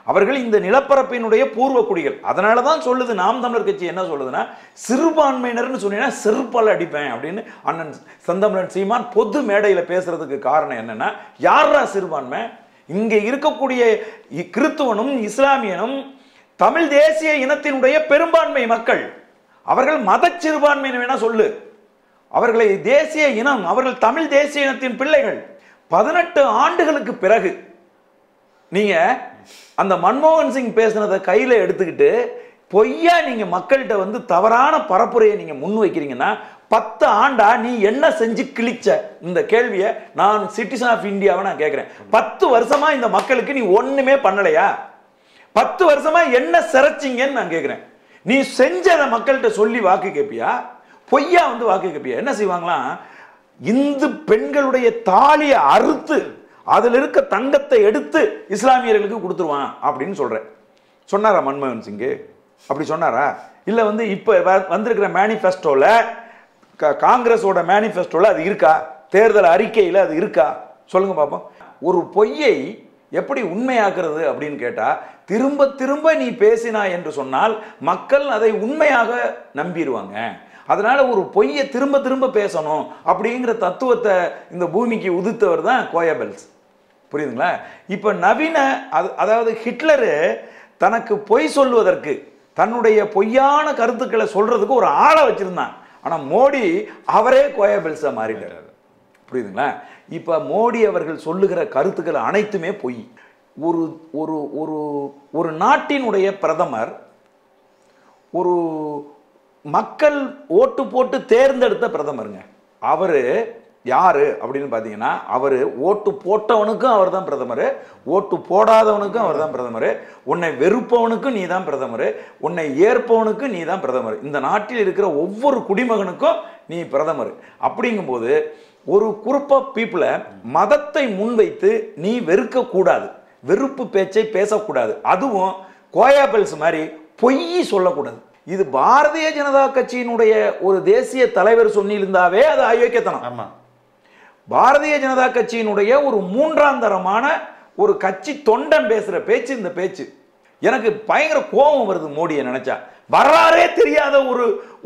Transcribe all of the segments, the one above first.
அவர்கள் இந்த நிலப்பரப்பினுடைய பூர்வ குடிகள். அதனால தான் சொல்லுது நாம் தமிழர் கட்சி என்ன சொல்லுதுன்னா, சிறுபான்மையினர்னு சொன்னீங்கன்னா செருப்பால் அடிப்பேன் அப்படின்னு அண்ணன் செந்தமிழன் சீமான் பொது மேடையில் பேசுறதுக்கு காரணம் என்னன்னா, யாரா சிறுபான்மை? இங்கே இருக்கக்கூடிய கிறித்துவனும் இஸ்லாமியனும் தமிழ் தேசிய இனத்தினுடைய பெரும்பான்மை மக்கள். அவர்கள் மத சிறுபான்மைன்னு வேணா சொல்லு, அவர்களை தேசிய இனம், அவர்கள் தமிழ் தேசிய இனத்தின் பிள்ளைகள். 18 ஆண்டுகளுக்கு பிறகு நீங்க அந்த மன்மோகன் சிங் பேசினதை கையில எடுத்துக்கிட்டு பொய்யா நீங்க மக்கள்கிட்ட வந்து தவறான பரப்புரையை நீங்க முன்வைக்கிறீங்கன்னா, 10 ஆண்டா நீ என்ன செஞ்சு கிழிச்ச? இந்த கேள்வியை நான் சிட்டிசன் ஆஃப் இந்தியாவை நான் கேட்கிறேன். 10 வருஷமா இந்த மக்களுக்கு நீ ஒண்ணுமே பண்ணலையா? 10 வருஷமா என்ன சிறைச்சிங்கன்னு நான் கேட்கிறேன். நீ செஞ்சதை மக்கள்கிட்ட சொல்லி வாக்கு கேட்பியா? பொய்யா வந்து வாக்கு கேட்பியா? என்ன செய்வாங்களாம், இந்து பெண்களுடைய தாலியை அறுத்து அதில் இருக்க தங்கத்தை எடுத்து இஸ்லாமியர்களுக்கு கொடுத்துருவான் அப்படின்னு சொல்றேன். சொன்னாரா மன்மோகன் சிங்? அப்படி சொன்னாரா? இல்ல வந்து இப்ப வந்திருக்கிற மேனிஃபெஸ்டோல, காங்கிரஸோட மேனிஃபெஸ்டோல அது இருக்கா? தேர்தல் அறிக்கையில் அது இருக்கா? சொல்லுங்க பாப்போம். ஒரு பொய்யை எப்படி உண்மையாக்குறது அப்படின்னு கேட்டா, திரும்ப திரும்ப நீ பேசினா என்று சொன்னால் மக்கள் அதை உண்மையாக நம்பிடுவாங்க. அதனால ஒரு பொய்யை திரும்ப திரும்ப பேசணும் அப்படிங்கிற தத்துவத்தை இந்த பூமிக்கு உதித்தவர் தான் கோயபெல்ஸ். புரியுதுங்களா? இப்ப நவீன அதாவது ஹிட்லரு தனக்கு பொய் சொல்வதற்கு, தன்னுடைய பொய்யான கருத்துக்களை சொல்றதுக்கு ஒரு ஆளை வச்சிருந்தான். ஆனா மோடி அவரே கோயபெல்ஸா மாறிட்டார். புரியுதுங்களா? இப்ப மோடி அவர்கள் சொல்லுகிற கருத்துக்கள் அனைத்துமே பொய். ஒரு ஒரு ஒரு ஒரு நாட்டினுடைய பிரதமர் ஒரு மக்கள் ஓட்டு போட்டு தேர்ந்தெடுத்த பிரதமருங்க. அவரு யாரு அப்படின்னு பாத்தீங்கன்னா, அவரு ஓட்டு போட்டவனுக்கும் அவர் தான் பிரதமர், ஓட்டு போடாதவனுக்கும் அவர் தான் பிரதமர், உன்னை வெறுப்பவனுக்கும் நீ தான் பிரதமர், உன்னை ஏற்பவனுக்கும் நீ தான் பிரதமர், இந்த நாட்டில் இருக்கிற ஒவ்வொரு குடிமகனுக்கும் நீ பிரதமர். அப்படிங்கும்போது ஒரு குரூப் ஆஃப் பீப்புளை மதத்தை முன்வைத்து நீ வெறுக்க கூடாது, வெறுப்பு பேச்சை பேசக்கூடாது. அதுவும் கோயபெல்ஸ் மாதிரி பொய் சொல்லக்கூடாது. இது பாரதிய ஜனதா கட்சியினுடைய ஒரு தேசிய தலைவர் சொன்னிருந்தாவே அது அயோக்கியத்தனம். ஆமா, பாரதிய ஜனதா கட்சியினுடைய ஒரு மூன்றாம் தரமான ஒரு கட்சி தொண்டன் பேசுற பேச்சு இந்த பேச்சு. எனக்கு பயங்கர கோபம் வருது மோடியை நினைச்சா. வரலாறே தெரியாத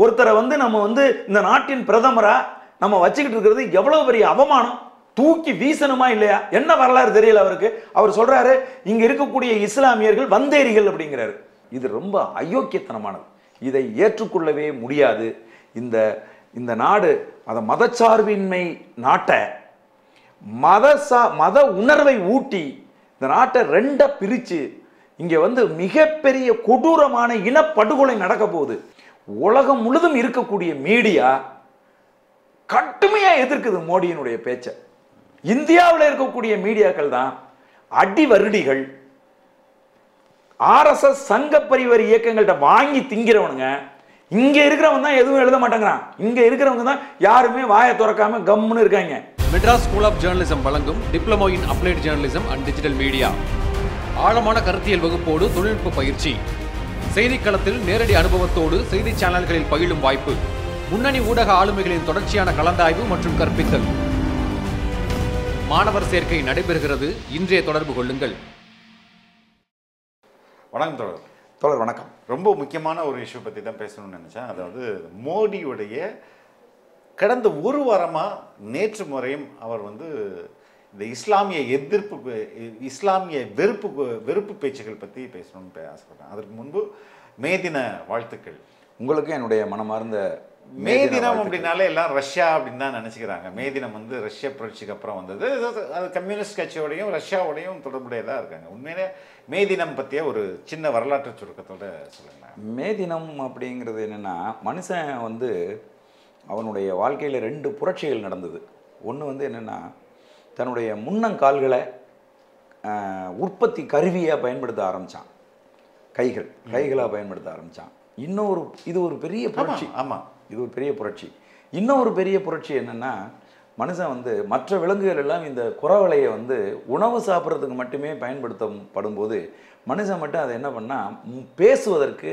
ஒருத்தரை வந்து நம்ம வந்து இந்த நாட்டின் பிரதமரா நம்ம வச்சுக்கிட்டு இருக்கிறது எவ்வளவு பெரிய அவமானம். தூக்கி வீசணுமா இல்லையா? என்ன வரலாறு தெரியல அவருக்கு. அவர் சொல்றாரு இங்க இருக்கக்கூடிய இஸ்லாமியர்கள் வந்தேரிகள் அப்படிங்கிறாரு. இது ரொம்ப அயோக்கியத்தனமானது. இதை ஏற்றுக்கொள்ளவே முடியாது. இந்த நாடு அத மதச்சார்பின்மை நாட்டை மத உணர்வை ஊட்டி இந்த நாட்டை ரெண்டா பிரிச்சு இங்க வந்து மிகப்பெரிய கொடூரமான இனப்படுகொலை நடக்க போகுது. உலகம் முழுதும் இருக்கக்கூடிய மீடியா கடுமையா எதிர்க்குது மோடியினுடைய பேச்சை. இந்தியாவில் இருக்கக்கூடிய மீடியாக்கள் தான் அடி வருடிகள், RSS சங்க பரிவார இயக்கங்கள்ட்ட வாங்கி திங்கிறவனுங்க. இங்க இருக்கிறவங்க தான் எதுவும் எழுத மாட்டேங்கிறான். இங்க இருக்கிறவங்க தான் யாருமே வாயை திறக்காம கம்முன்னு இருக்காங்க. மெட்ராஸ் ஸ்கூல் ஆஃப் ஜேர்னலிசம் வழங்கும் diploma in applied journalism and digital media. ஆழமான கருத்தியல் வகுப்போடு தொழில்நுட்ப பயிற்சி, செய்திக்களத்தில் நேரடி அனுபவத்தோடு செய்தி சேனல்களில் பயிலும் வாய்ப்பு, முன்னணி ஊடக ஆளுமைகளின் தொடர்ச்சியான கலந்தாய்வு மற்றும் கற்பித்தல். மாணவர் சேர்க்கை நடைபெறுகிறது. இன்றைய தொடர்பு கொள்ளுங்கள். வணக்கம் தோழர். தோழர் வணக்கம். ரொம்ப முக்கியமான ஒரு இஷ்யூ பற்றி தான் பேசணும்னு நினச்சேன். அதாவது மோடியுடைய கடந்த ஒரு வாரமாக நேற்று முறையும் அவர் வந்து இந்த இஸ்லாமிய எதிர்ப்பு, இஸ்லாமிய வெறுப்பு பேச்சுகள் பற்றி பேசணும்னு ஆசைப்பட்டேன். அதற்கு முன்பு மே தின வாழ்த்துக்கள். உங்களுக்கு என்னுடைய மனமார்ந்த மே தினம் அப்படின்னாலே எல்லாம் ரஷ்யா அப்படின்னு தான் நினச்சிக்கிறாங்க. மே தினம் வந்து ரஷ்ய புரட்சிக்கு அப்புறம் வந்தது. அது கம்யூனிஸ்ட் கட்சியோடையும் ரஷ்யாவோடையும் தொடர்புடையதாக இருக்காங்க. உண்மையிலே மே தினம் பற்றிய ஒரு சின்ன வரலாற்று சுருக்கத்தோடு சொல்லுங்கள். மே தினம் அப்படிங்கிறது என்னென்னா, மனுஷன் வந்து அவனுடைய வாழ்க்கையில் 2 புரட்சிகள் நடந்தது. ஒன்று வந்து என்னென்னா, தன்னுடைய முன்னங்கால்களை உற்பத்தி கருவியாக பயன்படுத்த ஆரம்பித்தான், கைகளாக பயன்படுத்த ஆரம்பித்தான். இது ஒரு பெரிய புரட்சி. ஆமாம், இது ஒரு பெரிய புரட்சி. இன்னொரு பெரிய புரட்சி என்னென்னா, மனுஷன் வந்து மற்ற விலங்குகள் எல்லாம் இந்த குறவலையை வந்து உணவு சாப்பிட்றதுக்கு மட்டுமே பயன்படுத்தப்படும் போது மனுஷன் மட்டும் அதை என்ன பண்ணால் பேசுவதற்கு,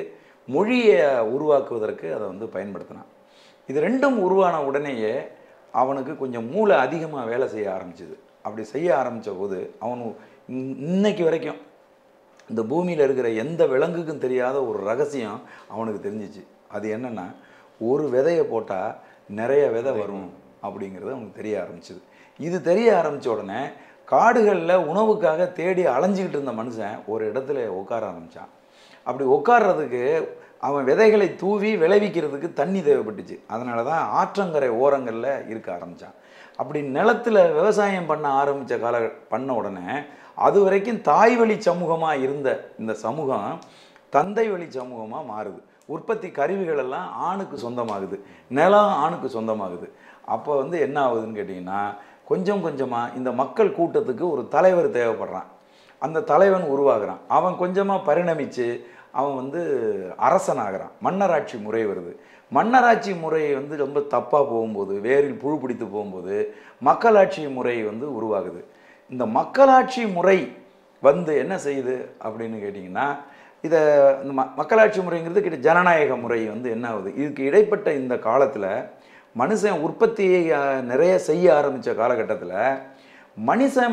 மொழியை உருவாக்குவதற்கு அதை வந்து பயன்படுத்தினான். இது ரெண்டும் உருவான உடனேயே அவனுக்கு கொஞ்சம் மூளை அதிகமாக வேலை செய்ய ஆரம்பிச்சிது. அப்படி செய்ய ஆரம்பித்த போது அவனு இன்னைக்கு வரைக்கும் இந்த பூமியில் இருக்கிற எந்த விலங்குக்கும் தெரியாத ஒரு ரகசியம் அவனுக்கு தெரிஞ்சிச்சு. அது என்னென்னா, ஒரு விதையை போட்டால் நிறைய விதை வரும் அப்படிங்கிறது அவனுக்கு தெரிய ஆரம்பிச்சுது. இது தெரிய ஆரம்பித்த உடனே காடுகளில் உணவுக்காக தேடி அலைஞ்சிக்கிட்டு இருந்த மனுஷன் ஒரு இடத்துல உட்கார ஆரம்பித்தான். அப்படி உட்கார்றதுக்கு அவன் விதைகளை தூவி விளைவிக்கிறதுக்கு தண்ணி தேவைப்பட்டுச்சு. அதனால தான் ஆற்றங்கரை ஓரங்களில் இருக்க ஆரம்பித்தான். அப்படி நிலத்தில் விவசாயம் பண்ண ஆரம்பித்த பண்ண உடனே அது வரைக்கும் தாய் வழி சமூகமாக இருந்த இந்த சமூகம் தந்தை வழி சமூகமாக மாறுது. உற்பத்தி கருவிகள் எல்லாம் ஆணுக்கு சொந்தமாகுது, நிலம் ஆணுக்கு சொந்தமாகுது. அப்போ வந்து என்ன ஆகுதுன்னு கேட்டிங்கன்னா, கொஞ்சம் கொஞ்சமாக இந்த மக்கள் கூட்டத்துக்கு ஒரு தலைவர் தேவைப்படுறான். அந்த தலைவன் உருவாகிறான். அவன் கொஞ்சமாக பரிணமித்து அவன் வந்து அரசனாகிறான். மன்னராட்சி முறை வருது. மன்னராட்சி முறை வந்து ரொம்ப தப்பாக போகும்போது, வேரில் புழு பிடித்து போகும்போது மக்களாட்சி முறை வந்து உருவாகுது. இந்த மக்களாட்சி முறை வந்து என்ன செய்யுது அப்படின்னு கேட்டிங்கன்னா, இதை இந்த மக்களாட்சி முறைங்கிறது கிட்ட ஜனநாயக முறை வந்து என்ன ஆகுது. இதுக்கு இடைப்பட்ட இந்த காலத்தில் மனுஷன் உற்பத்தியை நிறைய செய்ய ஆரம்பித்த காலகட்டத்தில்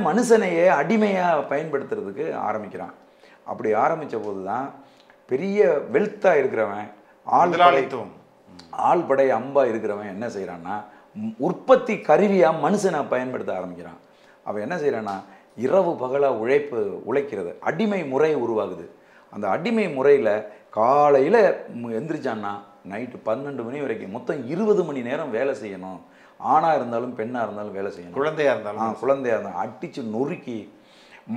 மனுஷனையே அடிமையாக பயன்படுத்துறதுக்கு ஆரம்பிக்கிறான். அப்படி ஆரம்பித்த போது தான் பெரிய வெல்த்தாக இருக்கிறவன், ஆள்படை அம்பா இருக்கிறவன் என்ன செய்கிறான்னா, உற்பத்தி கருவியாக மனுஷனை பயன்படுத்த ஆரம்பிக்கிறான். அவன் என்ன செய்கிறான்னா, இரவு பகலாக உழைக்கிறது அடிமை முறை உருவாகுது. அந்த அடிமை முறையில் காலையில் எந்திரிச்சான்னா நைட்டு 12 மணி வரைக்கும் மொத்தம் 20 மணி நேரம் வேலை செய்யணும். ஆணாக இருந்தாலும் பெண்ணாக இருந்தாலும் வேலை செய்யணும். குழந்தையாக இருந்தாலும் அடித்து நொறுக்கி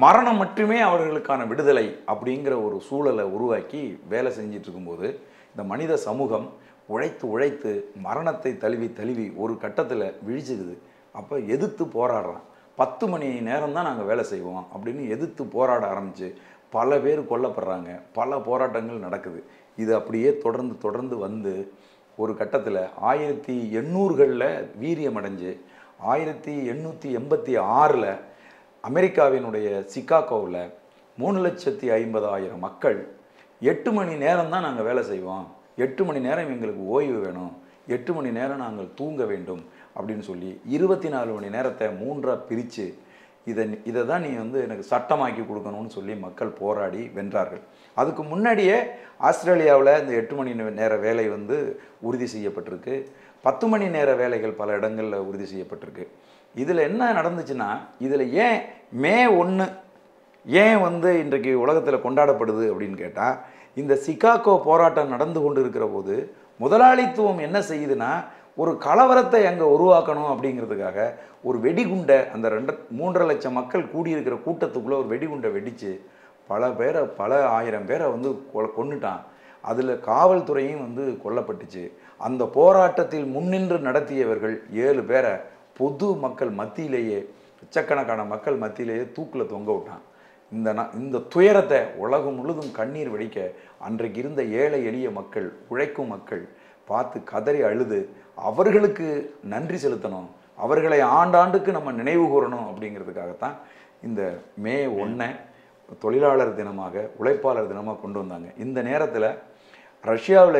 மரணம் மட்டுமே அவர்களுக்கான விடுதலை அப்படிங்கிற ஒரு சூழலை உருவாக்கி வேலை செஞ்சிட்டு இருக்கும்போது இந்த மனித சமூகம் உழைத்து மரணத்தை தழுவி ஒரு கட்டத்தில் விழிச்சுக்குது. அப்போ எதிர்த்து போராடுறான். 10 மணி நேரம் தான் நாங்கள் வேலை செய்வோம் அப்படின்னு எதிர்த்து போராட ஆரம்பித்து பல பேர் கொல்லப்படுறாங்க. பல போராட்டங்கள் நடக்குது. இது அப்படியே தொடர்ந்து வந்து ஒரு கட்டத்தில் 1800களில் வீரியம் அடைஞ்சு 1886ல் அமெரிக்காவினுடைய சிகாகோவில் 3,50,000 மக்கள் 8 மணி நேரம் தான் நாங்கள் வேலை செய்வோம், 8 மணி நேரம் எங்களுக்கு ஓய்வு வேணும், 8 மணி நேரம் நாங்கள் தூங்க வேண்டும் அப்படின்னு சொல்லி 24 மணி நேரத்தை 3ஆக பிரித்து இதை தான் நீ வந்து எனக்கு சட்டமாக்கி கொடுக்கணும்னு சொல்லி மக்கள் போராடி வென்றார்கள். அதுக்கு முன்னாடியே ஆஸ்திரேலியாவில் இந்த 8 மணி நேர வேலை வந்து உறுதி செய்யப்பட்டிருக்கு. 10 மணி நேர வேலைகள் பல இடங்களில் உறுதி செய்யப்பட்டிருக்கு. இதில் என்ன நடந்துச்சுன்னா, இதில் ஏன் மே 1 ஏன் வந்து இன்றைக்கு உலகத்தில் கொண்டாடப்படுது அப்படின்னு கேட்டால், இந்த சிகாகோ போராட்டம் நடந்து கொண்டு இருக்கிற போது முதலாளித்துவம் என்ன செய்யுதுன்னா, ஒரு கலவரத்தை அங்கே உருவாக்கணும் அப்படிங்கிறதுக்காக ஒரு வெடிகுண்டை அந்த 3.5 லட்சம் மக்கள் கூடியிருக்கிற கூட்டத்துக்குள்ளே ஒரு வெடிகுண்டை வெடித்து பல ஆயிரம் பேரை வந்து கொன்னுட்டான். அதில் காவல்துறையும் வந்து கொல்லப்பட்டுச்சு. அந்த போராட்டத்தில் முன்னின்று நடத்தியவர்கள் 7 பேரை பொது மக்கள் மத்தியிலேயே, லட்சக்கணக்கான மக்கள் மத்தியிலேயே தூக்கில் தொங்க விட்டான். இந்த துயரத்தை உலகம் முழுதும் கண்ணீர் வடிக்க அன்றைக்கு இருந்த ஏழை எளிய மக்கள், உழைக்கும் மக்கள் பார்த்து கதறி அழுது அவர்களுக்கு நன்றி செலுத்தணும், அவர்களை ஆண்டாண்டுக்கு நம்ம நினைவு கூறணும் அப்படிங்கிறதுக்காகத்தான் இந்த மே 1 தொழிலாளர் தினமாக, உழைப்பாளர் தினமாக கொண்டு வந்தாங்க. இந்த நேரத்தில் ரஷ்யாவில்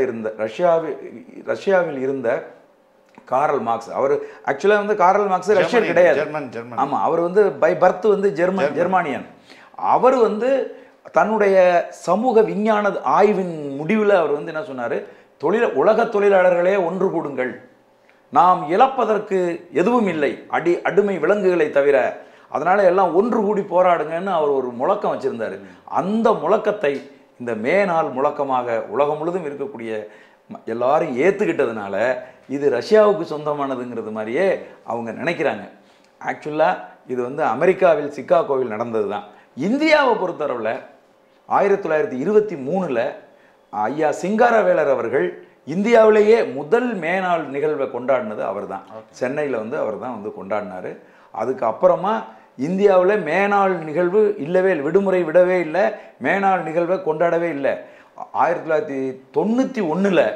இருந்த காரல் மார்க்ஸ், அவர் ஆக்சுவலாக வந்து காரல் மார்க்ஸ் ரஷ்யன் கிடையாது, ஆமாம், அவர் வந்து பை பர்த் வந்து ஜெர்மானியன். அவர் வந்து தன்னுடைய சமூக விஞ்ஞான ஆய்வின் முடிவில் அவர் வந்து என்ன சொன்னார், உலக தொழிலாளர்களே ஒன்று கூடுங்கள், நாம் இழப்பதற்கு எதுவும் இல்லை, அடிமை விலங்குகளை தவிர, அதனால எல்லாம் ஒன்று கூடி போராடுங்கன்னு அவர் ஒரு முழக்கம் வச்சிருந்தார். அந்த முழக்கத்தை இந்த மே நாள் முழக்கமாக உலகம் முழுதும் இருக்கக்கூடிய எல்லாரும் ஏற்றுக்கிட்டதுனால இது ரஷ்யாவுக்கு சொந்தமானதுங்கிறது மாதிரியே அவங்க நினைக்கிறாங்க. ஆக்சுவலாக இது வந்து அமெரிக்காவில் சிகாகோவில் நடந்தது தான். இந்தியாவை பொறுத்தளவில் 1923ல் ஐயா சிங்காரவேலர் அவர்கள் இந்தியாவிலேயே முதல் மேனாள் நிகழ்வை கொண்டாடினது அவர் தான். சென்னையில் வந்து அவர் தான் வந்து கொண்டாடினார். அதுக்கு அப்புறமா இந்தியாவில் மேனாள் நிகழ்வு இல்லவே இல்லை, விடுமுறை விடவே இல்லை, மேனாள் நிகழ்வை கொண்டாடவே இல்லை. 1991ல்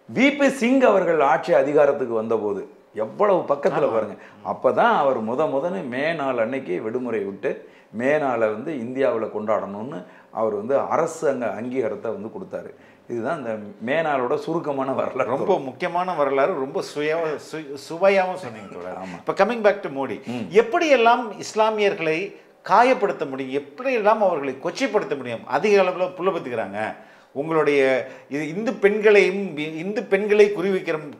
விபி சிங் அவர்கள் ஆட்சி அதிகாரத்துக்கு வந்தபோது எவ்வளவு பக்கத்தில் பாருங்க, அப்போ தான் அவர் முதன்னு மே நாள் அன்னைக்கு விடுமுறை விட்டு மே நாளை வந்து இந்தியாவில் கொண்டாடணும்னு அவர் வந்து அரசு அங்கீகாரத்தை வந்து கொடுத்தாரு. இதுதான் இந்த மே நாளோட சுருக்கமான வரலாறு, ரொம்ப முக்கியமான வரலாறு, ரொம்ப சுவையாகவும் சொன்னீங்க. இப்போ கமிங் பேக் டு மோடி, எப்படியெல்லாம் இஸ்லாமியர்களை காயப்படுத்த முடியும், எப்படியெல்லாம் அவர்களை கொச்சைப்படுத்த முடியும். அதிக அளவில் புலப்படுத்துகிறாங்க. உங்களுடைய இந்து பெண்களை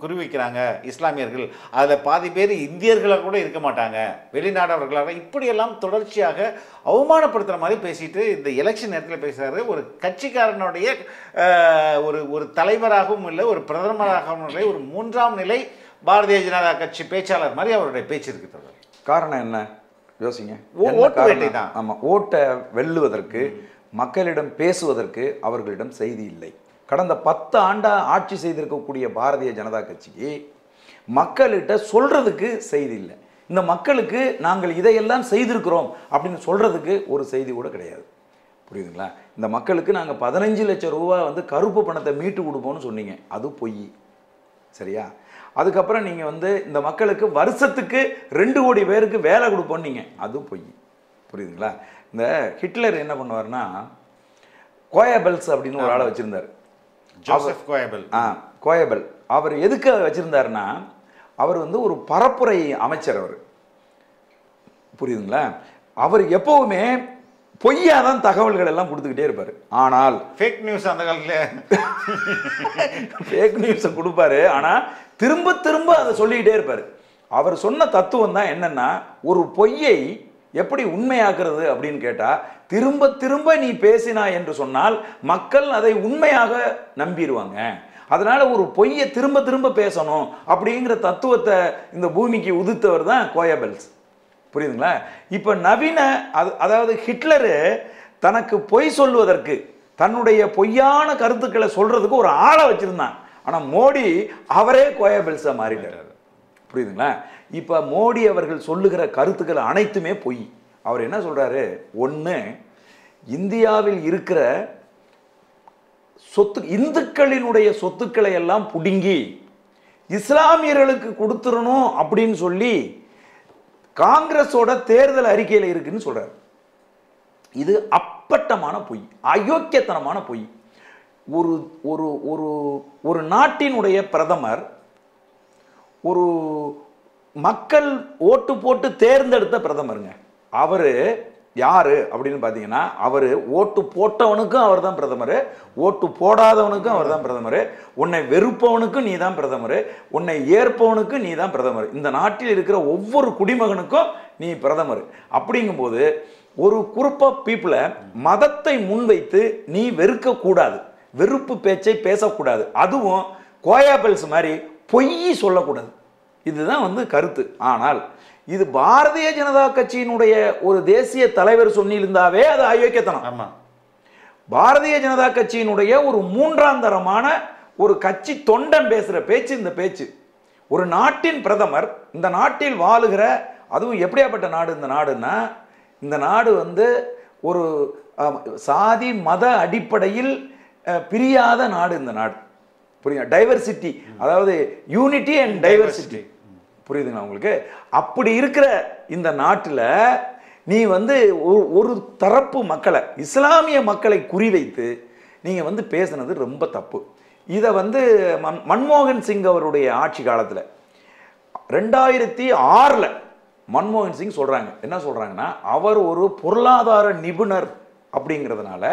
குறிவைக்கிறாங்க இஸ்லாமியர்கள். அதில் பாதி பேர் இந்தியர்களாக கூட இருக்க மாட்டாங்க, வெளிநாடவர்களாக. இப்படியெல்லாம் தொடர்ச்சியாக அவமானப்படுத்துகிற மாதிரி பேசிட்டு இந்த எலெக்ஷன் நேரத்தில் பேசுகிறாரு. ஒரு கட்சிக்காரனுடைய ஒரு தலைவராகவும் இல்லை, ஒரு பிரதமராகவும் இல்லை, ஒரு 3ஆம் நிலை பாரதிய ஜனதா கட்சி பேச்சாளர் மாதிரி அவருடைய பேச்சு இருக்குது. காரணம் என்ன யோசிங்க. ஓட்டு வேட்டை தான். ஆமாம், ஓட்டை வெல்லுவதற்கு, மக்களிடம் பேசுவதற்கு அவர்களிடம் செய்தி இல்லை. கடந்த 10 ஆண்டா ஆட்சி செய்திருக்கக்கூடிய பாரதிய ஜனதா கட்சிக்கு மக்கள்கிட்ட சொல்றதுக்கு செய்தி இல்லை. இந்த மக்களுக்கு நாங்கள் இதையெல்லாம் செய்திருக்கிறோம் அப்படின்னு சொல்றதுக்கு ஒரு செய்தி கூட கிடையாது. புரியுதுங்களா? இந்த மக்களுக்கு நாங்கள் 15 லட்சம் ரூபா வந்து கருப்பு பணத்தை மீட்டு கொடுப்போம்னு சொன்னீங்க, அது பொய். சரியா? அதுக்கப்புறம் நீங்கள் வந்து இந்த மக்களுக்கு வருஷத்துக்கு 2 கோடி பேருக்கு வேலை கொடுப்போன்னீங்க, அது பொய். புரியுதுங்களா? இந்த ஹிட்லர் என்ன பண்ணுவார்னா, கோயபெல்ஸ் அப்படின்னு ஒரு ஆளை வச்சிருந்தார், ஜோசப் கோயபெல். கோயபெல். அவர் எதுக்கு வச்சிருந்தாருன்னா, அவர் வந்து ஒரு பரப்புரை அமைச்சர். அவர் புரியுதுங்களா? அவர் எப்பவுமே பொய்யாதான் தகவல்கள் எல்லாம் கொடுத்துக்கிட்டே இருப்பாரு. ஆனால் ஃபேக் நியூஸ் அந்த காலத்தில் ஃபேக் நியூஸை கொடுப்பாரு, ஆனால் திரும்ப திரும்ப அதை சொல்லிக்கிட்டே இருப்பாரு. அவர் சொன்ன தத்துவம் தான் என்னன்னா, ஒரு பொய்யை எப்படி உண்மையாக்குறது அப்படின்னு கேட்டா, திரும்ப திரும்ப நீ பேசினா என்று சொன்னால் மக்கள் அதை உண்மையாக நம்பிடுவாங்க. அதனால ஒரு பொய்யை திரும்ப திரும்ப பேசணும் அப்படிங்கிற தத்துவத்தை இந்த பூமிக்கு உதித்தவர் தான் கோயபெல்ஸ். புரியுதுங்களா? இப்ப நவீன அதாவது ஹிட்லரு தனக்கு பொய் சொல்வதற்கு, தன்னுடைய பொய்யான கருத்துக்களை சொல்றதுக்கு ஒரு ஆளை வச்சிருந்தான். ஆனா மோடி அவரே கோயபெல்ஸா மாறிட்டார். புரியுதுங்களா? இப்ப மோடி அவர்கள் சொல்லுகிற கருத்துக்கள் அனைத்துமே பொய். அவர் என்ன சொல்றாரு, ஒன்று இந்தியாவில் இருக்கிற இந்துக்களினுடைய சொத்துக்களை எல்லாம் புடுங்கி இஸ்லாமியர்களுக்கு கொடுத்துடணும் அப்படின்னு சொல்லி காங்கிரஸோட தேர்தல் அறிக்கையில் இருக்குன்னு சொல்றாரு. இது அப்பட்டமான பொய், அயோக்கியத்தனமான பொய். ஒரு ஒரு ஒரு ஒரு நாட்டினுடைய பிரதமர், ஒரு மக்கள் ஓட்டு போட்டு தேர்ந்தெடுத்த பிரதமருங்க. அவரு யாரு அப்படின்னு பார்த்தீங்கன்னா, அவர் ஓட்டு போட்டவனுக்கும் அவர் தான் பிரதமர், ஓட்டு போடாதவனுக்கும் அவர் தான் பிரதமர், உன்னை வெறுப்பவனுக்கும் நீ தான் பிரதமர், உன்னை ஏற்பவனுக்கும் நீ தான் பிரதமர், இந்த நாட்டில் இருக்கிற ஒவ்வொரு குடிமகனுக்கும் நீ பிரதமர். அப்படிங்கும்போது ஒரு குரூப் ஆஃப் பீப்புளை மதத்தை முன்வைத்து நீ வெறுக்கக்கூடாது, வெறுப்பு பேச்சை பேசக்கூடாது, அதுவும் கோயாபெல்ஸ் மாதிரி பொய் சொல்லக்கூடாது. இதுதான் வந்து கருத்து. ஆனால் இது பாரதிய ஜனதா கட்சியினுடைய ஒரு தேசிய தலைவர் சொன்னிருந்தாவே அது அயோக்கியத்தனம். ஆமா, பாரதிய ஜனதா கட்சியினுடைய ஒரு 3ஆம் தரமான ஒரு கட்சி தொண்டன் பேசுற பேச்சு இந்த பேச்சு. ஒரு நாட்டின் பிரதமர், இந்த நாட்டில் வாழுகிற, அதுவும் எப்படியாப்பட்ட நாடு இந்த நாடுன்னா, இந்த நாடு வந்து ஒரு சாதி மத அடிப்படையில் பிரியாத நாடு இந்த நாடு. புரியுங்க? டைவர்சிட்டி, அதாவது யூனிட்டி அண்ட் டைவர்சிட்டி. புரியுதுங்களா உங்களுக்கு? அப்படி இருக்கிற இந்த நாட்டில் நீ வந்து ஒரு தரப்பு மக்களை, இஸ்லாமிய மக்களை குறிவைத்து நீங்க வந்து பேசுனது ரொம்ப தப்பு. இதை வந்து மன்மோகன் சிங் அவருடைய ஆட்சி காலத்தில் 2006 மன்மோகன் சிங் சொல்றாங்க, என்ன சொல்றாங்கன்னா, அவர் ஒரு பொருளாதார நிபுணர் அப்படிங்கிறதுனால,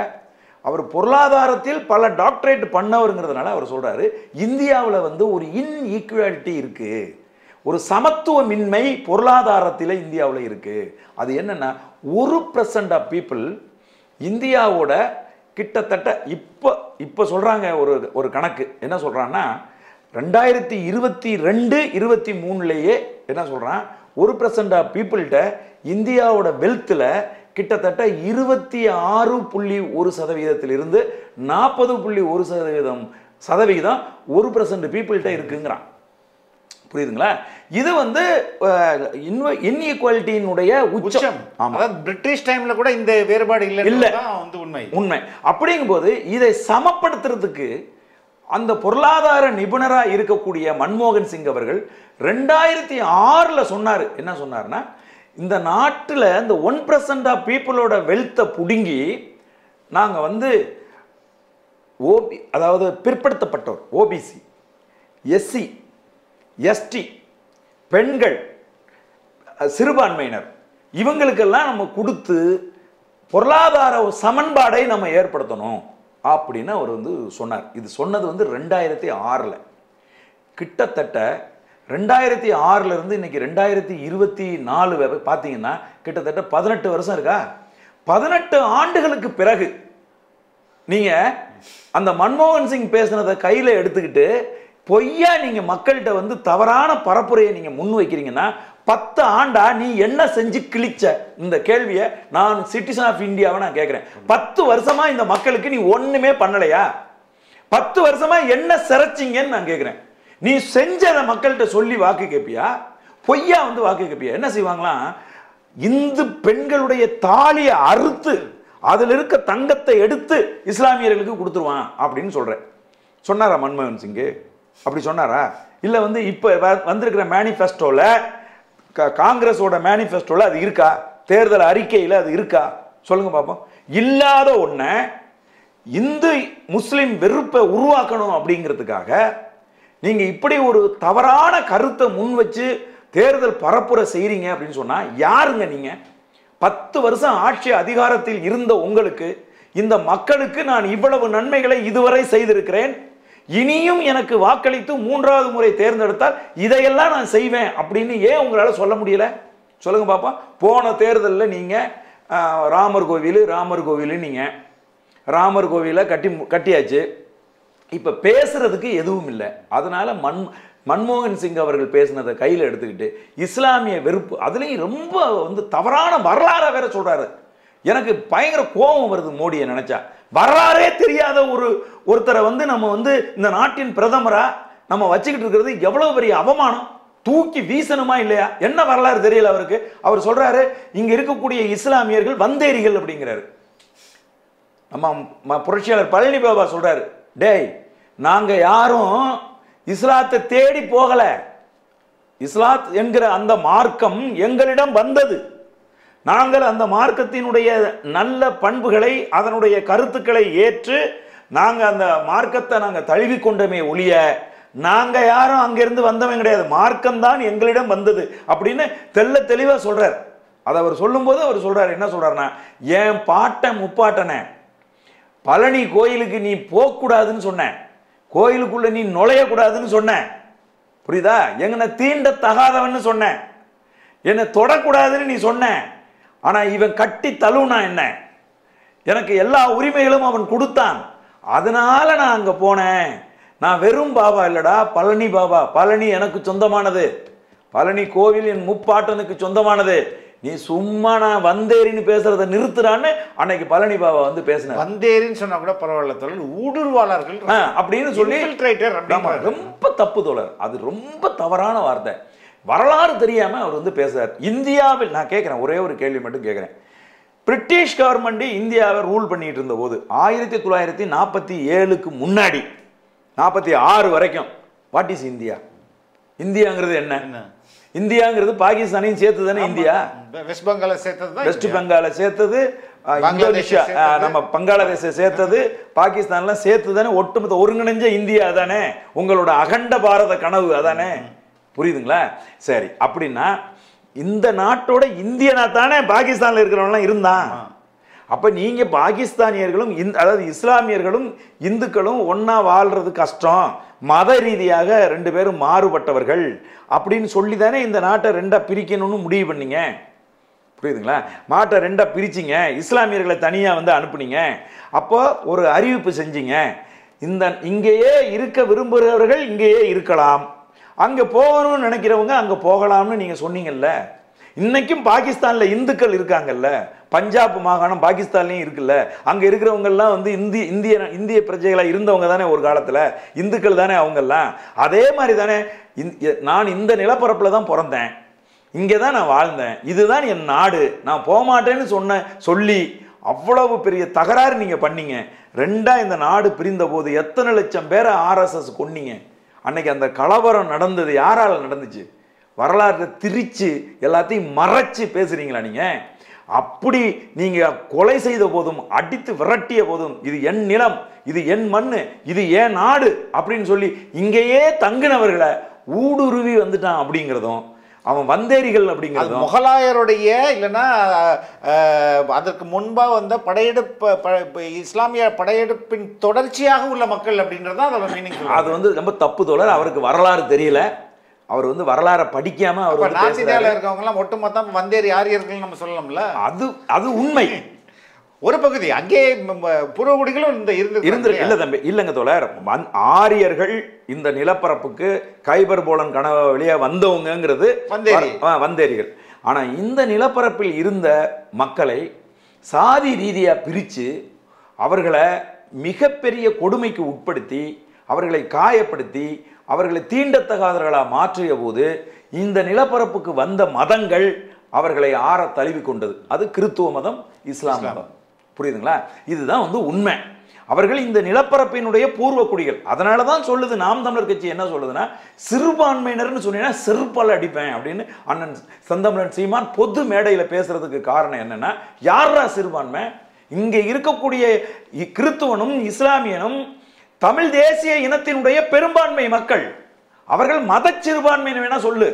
அவர் பொருளாதாரத்தில் பல டாக்டரேட் பண்ணவருங்கிறதுனால அவர் சொல்றாரு, இந்தியாவில் வந்து ஒரு இன்ஈக்குவாலிட்டி இருக்கு, ஒரு சமத்துவமின்மை பொருளாதாரத்தில் இந்தியாவில் இருக்கு. அது என்னன்னா, 1% ஆஃப் பீப்புள் இந்தியாவோட கிட்டத்தட்ட இப்போ சொல்றாங்க ஒரு கணக்கு என்ன சொல்றான்னா, 2022-23 என்ன சொல்றான், 1% ஆஃப் பீப்புள்கிட்ட இந்தியாவோட வெல்த்தில் கிட்டத்தட்ட 26.1% 40.1% 1% பீப்புள்கிட்ட இருக்குங்கிறான். புரியுதுங்களா? இது வந்து இன்இக்வாலிட்டியினுடைய உச்சம். அதாவது பிரிட்டிஷ் டைம்ல கூட இந்த வேறுபாடு இல்லை வந்து உண்மை. அப்படிங்கும்போது இதை சமப்படுத்துறதுக்கு அந்த பொருளாதார நிபுணராக இருக்கக்கூடிய மன்மோகன் சிங் அவர்கள் 2006 சொன்னாரு, என்ன சொன்னார்னா, இந்த நாட்டில் இந்த 1% ஆஃப் பீப்புளோட வெல்த்தை புடுங்கி நாங்கள் வந்து அதாவது பிற்படுத்தப்பட்டோர், ஓபிசி, எஸ்சி, எஸ்டி, பெண்கள், சிறுபான்மையினர், இவங்களுக்கெல்லாம் நம்ம கொடுத்து பொருளாதார சமன்பாடை நம்ம ஏற்படுத்தணும் அப்படின்னு அவர் வந்து சொன்னார். இது சொன்னது வந்து 2006. கிட்டத்தட்ட 2006 இருந்து இன்னைக்கு 2024 பார்த்தீங்கன்னா கிட்டத்தட்ட 18 வருஷம் இருக்கா. 18 ஆண்டுகளுக்கு பிறகு நீங்க அந்த மன்மோகன் சிங் பேசினதை கையில எடுத்துக்கிட்டு பொய்யா நீங்க மக்கள்கிட்ட வந்து தவறான பரப்புரையை நீங்க முன் வைக்கிறீங்கன்னா 10 ஆண்டா நீ என்ன செஞ்சு கிழிச்ச? இந்த கேள்வியை நான் சிட்டிசன் ஆஃப் இந்தியாவை நான் கேட்கிறேன். 10 வருஷமா இந்த மக்களுக்கு நீ ஒண்ணுமே பண்ணலையா? 10 வருஷமா என்ன சிறைச்சிங்கன்னு நான் கேட்கிறேன். நீ செஞ்சத மக்கள்கிட்ட சொல்லி வாக்கு கேட்பியா? பொய்யா வந்து வாக்கு கேட்பியா? என்ன செய்வாங்களாம், இந்து பெண்களுடைய தாலியை அறுத்து அதுல இருக்க தங்கத்தை எடுத்து இஸ்லாமியர்களுக்கு கொடுத்துருவான் அப்படின்னு சொல்றேன். சொன்னாரா மன்மோகன் சிங்? அப்படி சொன்னாரா? இல்ல வந்து இப்ப வந்திருக்கிற மேனிஃபெஸ்டோல, காங்கிரஸோட மேனிஃபெஸ்டோல அது இருக்கா? தேர்தல் அறிக்கையில் அது இருக்கா? சொல்லுங்க பாப்போம். இல்லாத ஒன்ன இந்து முஸ்லிம் வெறுப்பை உருவாக்கணும் அப்படிங்கிறதுக்காக நீங்க இப்படி ஒரு தவறான கருத்தை முன் வச்சு தேர்தல் பரப்புரை செய்றீங்க அப்படின்னு சொன்னா யாருங்க நீங்க? 10 வருஷம் ஆட்சி அதிகாரத்தில் இருந்த உங்களுக்கு, இந்த மக்களுக்கு நான் இவ்வளவு நன்மைகளை இதுவரை செய்திருக்கிறேன், இனியும் எனக்கு வாக்களித்து 3வது முறை தேர்ந்தெடுத்தால் இதையெல்லாம் நான் செய்வேன் அப்படின்னு ஏன் உங்களால சொல்ல முடியல? சொல்லுங்க பாப்பா. போன தேர்தலில் நீங்க ராமர் கோவில் நீங்க ராமர் கோவிலை கட்டியாச்சு. இப்ப பேசுறதுக்கு எதுவும் இல்லை. அதனால மன்மோகன் சிங் அவர்கள் பேசினதை கையில் எடுத்துக்கிட்டு இஸ்லாமிய வெறுப்பு, அதுலேயும் ரொம்ப வந்து தவறான வரலாறை வேற சொல்றாரு. எனக்கு பயங்கர கோபம் வருது மோடியை நினைச்சா. வரலாறே தெரியாத ஒருத்தரை வந்து நம்ம வந்து இந்த நாட்டின் பிரதமரா நம்ம வச்சுக்கிட்டு இருக்கிறது எவ்வளவு பெரிய அவமானம். தூக்கி வீசணுமா இல்லையா? என்ன வரலாறு தெரியல அவருக்கு. அவர் சொல்றாரு இங்க இருக்கக்கூடிய இஸ்லாமியர்கள் வந்தேரிகள் அப்படிங்கிறாரு. நம்ம புரட்சியாளர் பழனி பாபா சொல்றாரு, டேய் நாங்க யாரும் இஸ்லாத்தை தேடி போகல, இஸ்லாத் என்கிற அந்த மார்க்கம் எங்களிடம் வந்தது, நாங்கள் அந்த மார்க்கத்தினுடைய நல்ல பண்புகளை அதனுடைய கருத்துக்களை ஏற்று நாங்க அந்த மார்க்கத்தை நாங்க தழுவி கொண்டமே ஒழிய நாங்க யாரும் அங்கிருந்து வந்தவங்க கிடையாது, மார்க்கம் தான் எங்களிடம் வந்தது அப்படின்னு தெள்ள தெளிவா சொல்றார். அதை அவர் சொல்லும்போது அவர் சொல்றாரு, என்ன சொல்றாருன்னா, என் பாட்டன் முப்பாட்டனை பழனி கோயிலுக்கு நீ போகக்கூடாதுன்னு சொன்ன, கோயிலுக்குள்ள நீ நுழையக்கூடாதுன்னு சொன்ன, புரியுதா? எங்கனை தீண்ட தகாதவன்னு சொன்ன, என்னை தொடக்கூடாதுன்னு நீ சொன்ன. ஆனா இவன் கட்டி தழுவுனா என்ன, எனக்கு எல்லா உரிமைகளும் அவன் கொடுத்தான், அதனால நான் அங்க போனேன். நான் வெறும் பாபா இல்லடா, பழனி பாபா. பழனி எனக்கு சொந்தமானது, பழனி கோவில் என் முப்பாட்டனுக்கு சொந்தமானது. நீ சும்மா நான் வந்தேரின்னு பேசுறத நிறுத்துறான்னு அன்னைக்கு பழனி பாபா வந்து பேசினார். வந்தேரின்னு சொன்னா கூட பரவாயில்ல தோழர், ஊடுருவாளர்கள் அப்படின்னு சொல்லி ரொம்ப தப்பு தோழர். அது ரொம்ப தவறான வார்த்தை. வரலாறு தெரியாம அவர் வந்து பேசுறார். இந்தியாவில் நான் கேட்கிறேன், ஒரே ஒரு கேள்வி மட்டும் கேட்கிறேன். பிரிட்டிஷ் கவர்மெண்ட் இந்தியாவை ரூல் பண்ணிட்டு இருந்த போது 1947க்கு முன்னாடி 46 வரைக்கும் வாட் இஸ் இந்தியா? இந்தியாங்கிறது என்ன? இந்தியாங்கிறது பாகிஸ்தானையும் சேர்த்து தானே இந்தியா. வெஸ்ட் பெங்காலை சேர்த்தது, வெஸ்ட் பெங்காலை சேர்த்தது, இந்தோனேஷியா நம்ம பங்களாதேஷை சேர்த்தது, பாகிஸ்தான்லாம் சேர்த்து தானே ஒட்டுமொத்த ஒருங்கிணைஞ்ச இந்தியா தானே. உங்களோட அகண்ட பாரத கனவு அதானே, புரியுதுங்களா? சரி, அப்படின்னா இந்த நாட்டோட இந்தியனா தானே பாகிஸ்தான்ல இருக்கிறவங்களாம் இருந்தான். அப்ப நீங்க பாகிஸ்தானியர்களும் அதாவது இஸ்லாமியர்களும் இந்துக்களும் ஒன்னா வாழ்றது கஷ்டம், மத ரீதியாக 2 பேரும் மாறுபட்டவர்கள் அப்படின்னு சொல்லி தானே இந்த நாட்டை 2ஆ பிரிக்கணும்னு முடிவு பண்ணீங்க, புரியுதுங்களா? நாட்டை 2ஆ பிரிச்சிங்க, இஸ்லாமியர்களை தனியா வந்து அனுப்புனீங்க. அப்போ ஒரு அறிவிப்பு செஞ்சீங்க, இங்கேயே இருக்க விரும்புகிறவர்கள் இங்கேயே இருக்கலாம், அங்க போகணும்னு நினைக்கிறவங்க அங்க போகலாம்னு நீங்க சொன்னீங்கல்ல. இன்னைக்கும் பாகிஸ்தான்ல இந்துக்கள் இருக்காங்கல்ல, பஞ்சாப் மாகாணம் பாகிஸ்தான்லயும் இருக்குல்ல, அங்க இருக்கிறவங்க எல்லாம் வந்து இந்திய பிரஜைகளா இருந்தவங்க தானே ஒரு காலத்துல, இந்துக்கள் தானே அவங்க எல்லாம். அதே மாதிரி தானே நான் இந்த நிலப்பரப்புல தான் பிறந்தேன், இங்கதான் நான் வாழ்ந்தேன், இதுதான் என் நாடு, நான் போகமாட்டேன்னு சொல்லி அவ்வளவு பெரிய தகராறு நீங்க பண்ணீங்க. 2ஆ இந்த நாடு பிரிந்த போது எத்தனை லட்சம் பேரை RSS கொன்னீங்க. அன்னைக்கு அந்த கலவரம் நடந்தது யாரால நடந்துச்சு? வரலாற்றை திரிச்சு எல்லாத்தையும் மறைச்சு பேசுறீங்களா நீங்க? அப்படி நீங்க கொலை செய்த போதும் அடித்து விரட்டிய போதும் இது என் நிலம், இது என் மண்ணு, இது என் நாடு அப்படின்னு சொல்லி இங்கேயே தங்கினவர்களை ஊடுருவி வந்துட்டான் அப்படிங்கிறதும், அவன் வந்தேரிகள் அப்படிங்கிறது முகலாயருடைய இல்லைன்னா அதற்கு முன்பா வந்த படையெடுப்பு இஸ்லாமிய படையெடுப்பின் தொடர்ச்சியாக உள்ள மக்கள் அப்படின்றதான் அதோட மீனிங். அது வந்து ரொம்ப தப்பு தோழர். அவருக்கு வரலாறு தெரியல. அவர் வந்து வரலாறை படிக்காம அவர் நார்த் இந்தியாவில் இருக்கவங்க எல்லாம் ஒட்டுமொத்தம் வந்தேரி ஆரியர்கள் நம்ம சொல்லலாம்ல. அது உண்மை. ஒரு பகுதி அங்கே பூர்வகுடிகளும் இருந்து இல்ல தம்பி, இல்லைங்க தோழர். ஆரியர்கள் இந்த நிலப்பரப்புக்கு கைபர் போலன் கனவு வழியா வந்தவங்கிறது வந்தேரிகள். ஆனா இந்த நிலப்பரப்பில் இருந்த மக்களை சாதி ரீதியா பிரிச்சு அவர்களை மிகப்பெரிய கொடுமைக்கு உட்படுத்தி அவர்களை காயப்படுத்தி அவர்களை தீண்டத்தகாதவர்களாக மாற்றிய போது இந்த நிலப்பரப்புக்கு வந்த மதங்கள் அவர்களை ஆற தழுவி கொண்டது. அது கிறித்துவ மதம், இஸ்லாம் மதம். புரியுதுங்களா? இதுதான் வந்து உண்மை. அவர்கள் இந்த நிலப்பரப்பினுடைய பூர்வ குடிகள். அதனால தான் சொல்லுது நாம் தமிழர் கட்சி என்ன சொல்லுதுன்னா, சிறுபான்மையினர்னு சொன்னீங்கன்னா செருப்பால் அடிப்பேன் அப்படின்னு அண்ணன் செந்தமிழன் சீமான் பொது மேடையில் பேசுறதுக்கு காரணம் என்னன்னா, யாரா சிறுபான்மை? இங்கே இருக்கக்கூடிய கிறித்துவனும் இஸ்லாமியனும் தமிழ் தேசிய இனத்தினுடைய பெரும்பான்மை மக்கள். அவர்கள் மத சிறுபான்மைன்னு வேணா சொல்லு.